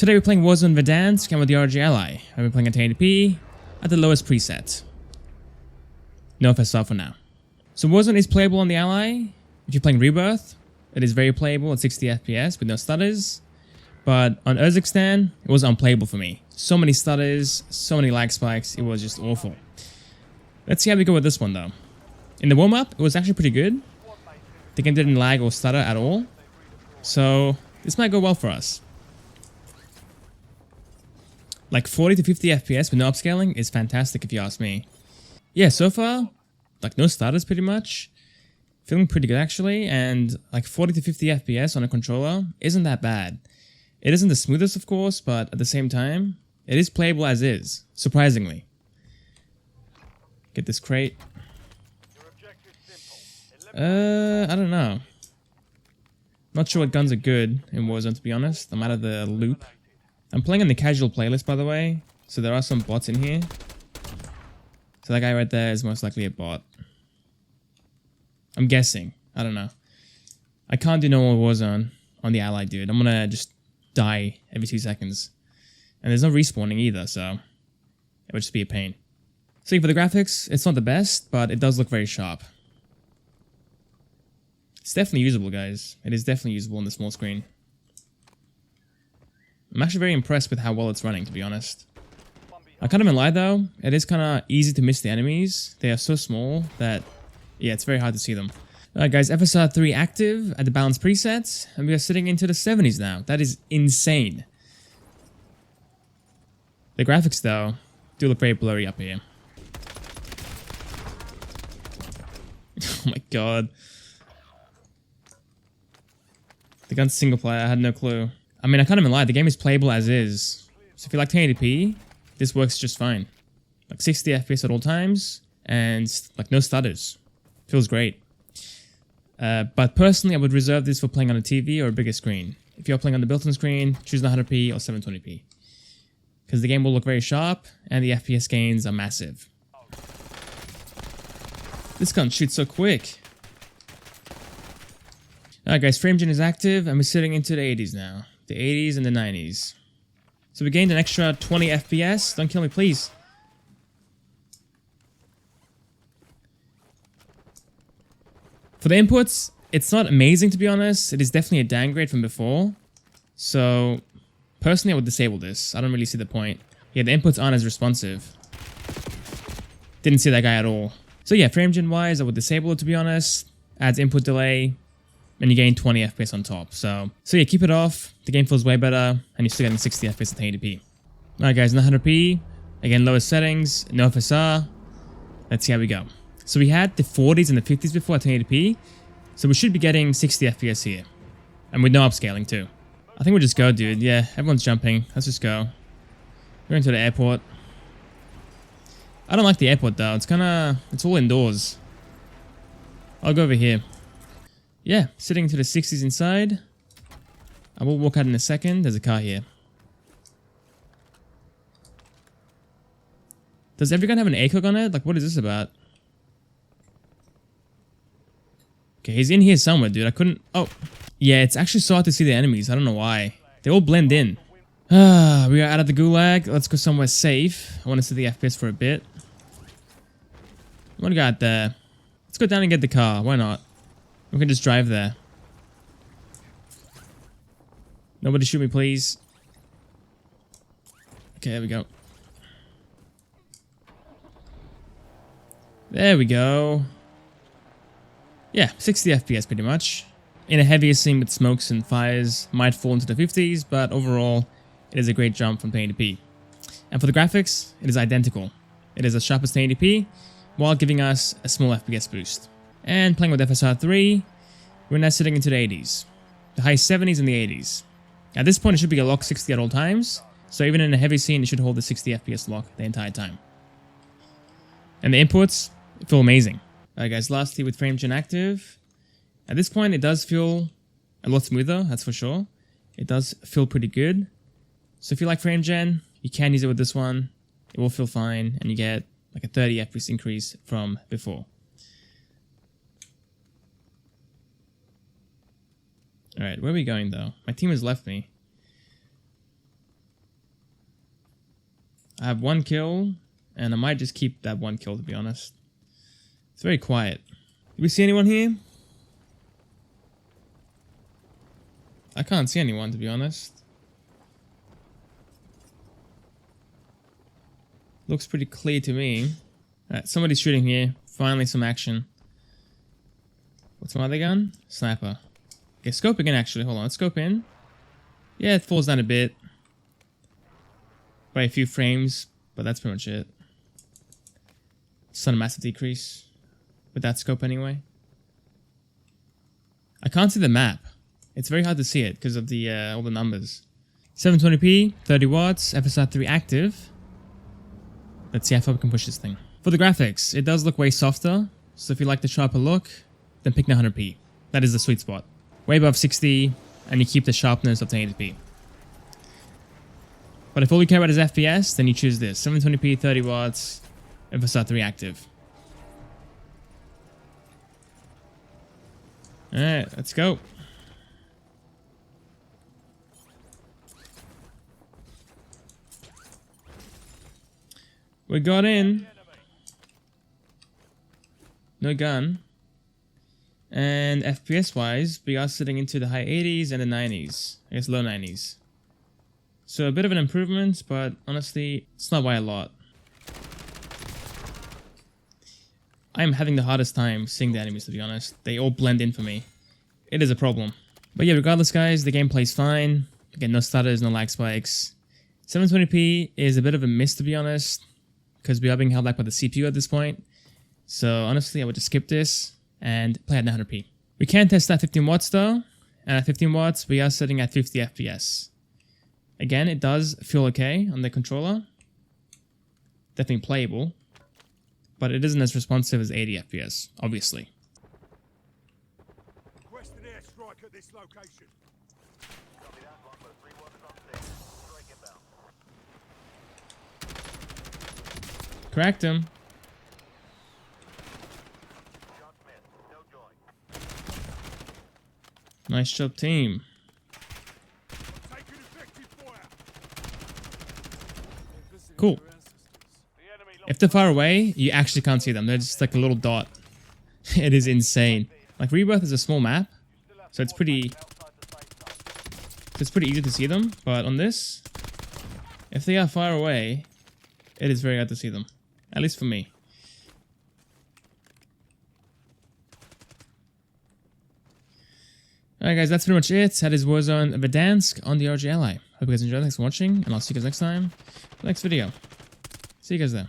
Today we're playing Warzone Verdansk and with the ROG ally. I've been playing at 1080p at the lowest preset. No FSR for now. So Warzone is playable on the ally. If you're playing Rebirth, it is very playable at 60 FPS with no stutters. But on Urzikstan, it was unplayable for me. So many stutters, so many lag spikes, it was just awful. Let's see how we go with this one though. In the warm-up, it was actually pretty good. The game didn't lag or stutter at all. So this might go well for us. Like 40 to 50 FPS with no upscaling is fantastic if you ask me. Yeah, so far, like no stutters pretty much. Feeling pretty good actually, and like 40 to 50 FPS on a controller isn't that bad. It isn't the smoothest of course, but at the same time, it is playable as is, surprisingly. Get this crate. I don't know. Not sure what guns are good in Warzone to be honest. I'm out of the loop. I'm playing on the casual playlist by the way, so there are some bots in here. So that guy right there is most likely a bot. I'm guessing. I don't know. I can't do normal Warzone on the ally dude. I'm gonna just die every 2 seconds. And there's no respawning either, so it would just be a pain. So for the graphics, it's not the best, but it does look very sharp. It's definitely usable, guys. It is definitely usable on the small screen. I'm actually very impressed with how well it's running, to be honest. I can't even lie though, it is kind of easy to miss the enemies. They are so small that, yeah, it's very hard to see them. Alright guys, FSR 3 active at the balanced presets, and we are sitting into the 70s now. That is insane. The graphics though, do look very blurry up here. Oh my god. The gun's single player, I had no clue. I mean, I can't even lie, the game is playable as is. So if you like 1080p, this works just fine. Like 60 FPS at all times, and like no stutters. Feels great. But personally, I would reserve this for playing on a TV or a bigger screen. If you're playing on the built-in screen, choose 100p or 720p. Because the game will look very sharp, and the FPS gains are massive. This gun shoots so quick. Alright guys, frame gen is active, and we're sitting into the 80s now. The 80s and the 90s. So we gained an extra 20 FPS. Don't kill me, please. For the inputs, it's not amazing to be honest. It is definitely a downgrade from before. So, personally I would disable this. I don't really see the point. Yeah, the inputs aren't as responsive. Didn't see that guy at all. So yeah, frame gen wise, I would disable it to be honest. Adds input delay. And you gain 20 FPS on top. So yeah, keep it off. The game feels way better, and you're still getting 60 FPS at 1080p. Alright guys, 100p. Again, lowest settings, no FSR. Let's see how we go. So we had the 40s and the 50s before at 1080p. So we should be getting 60 FPS here. And with no upscaling too. I think we'll just go, dude. Yeah, everyone's jumping. Let's just go. We're going to the airport. I don't like the airport though. It's all indoors. I'll go over here. Yeah, sitting to the 60s inside. I will walk out in a second. There's a car here. Does every gun have an ACOG on it? Like, what is this about? Okay, he's in here somewhere, dude. I couldn't... Oh. Yeah, it's actually so hard to see the enemies. I don't know why. They all blend in. We are out of the gulag. Let's go somewhere safe. I want to see the FPS for a bit. What do we got there? Let's go down and get the car. Why not? We can just drive there. Nobody shoot me, please. Okay, there we go. There we go. Yeah, 60 FPS pretty much. In a heavier scene with smokes and fires, might fall into the 50s, but overall, it is a great jump from 1080p. And for the graphics, it is identical. It is as sharp as 1080p, while giving us a small FPS boost. And playing with FSR 3, we're now sitting into the 80s. The high 70s and the 80s. At this point, it should be a lock 60 at all times, so even in a heavy scene, it should hold the 60 FPS lock the entire time. And the inputs feel amazing. Alright guys, lastly with frame gen active. At this point, it does feel a lot smoother, that's for sure. It does feel pretty good. So if you like frame gen, you can use it with this one. It will feel fine, and you get like a 30 FPS increase from before. Alright, where are we going though? My team has left me. I have 1 kill, and I might just keep that 1 kill, to be honest. It's very quiet. Do we see anyone here? I can't see anyone, to be honest. Looks pretty clear to me. Alright, somebody's shooting here. Finally some action. What's my other gun? Sniper. Okay, scope again actually. Hold on, let's scope in. Yeah, it falls down a bit. By a few frames, but that's pretty much it. It's not a massive decrease. With that scope anyway. I can't see the map. It's very hard to see it because of the all the numbers. 720p, 30 watts, FSR 3 active. Let's see how far we can push this thing. For the graphics, it does look way softer. So if you like the sharper look, then pick 900p. That is the sweet spot. Way above 60, and you keep the sharpness of 1080p. But if all you care about is FPS, then you choose this. 720p, 30 watts, FSR 3 active. Alright, let's go. We got in. No gun. And FPS wise, we are sitting into the high 80s and the 90s. I guess low 90s. So a bit of an improvement, but honestly, it's not by a lot. I am having the hardest time seeing the enemies, to be honest. They all blend in for me. It is a problem. But yeah, regardless guys, the gameplay's fine. Again, no stutters, no lag spikes. 720p is a bit of a miss, to be honest, because we are being held back by the CPU at this point. So honestly, I would just skip this and play at 900p. We can test that 15 watts though, and at 15 watts, we are sitting at 50 FPS. Again, it does feel okay on the controller. Definitely playable. But it isn't as responsive as 80 FPS, obviously. Request an airstrike at this location. Cracked him. Nice job, team. Cool. If they're far away, you actually can't see them. They're just like a little dot. It is insane. Like Rebirth is a small map, so it's pretty easy to see them. But on this, if they are far away, it is very hard to see them. At least for me. Alright guys, that's pretty much it. That is Warzone Verdansk on the ROG Ally. Hope you guys enjoyed. Thanks for watching, and I'll see you guys next time for the next video. See you guys there.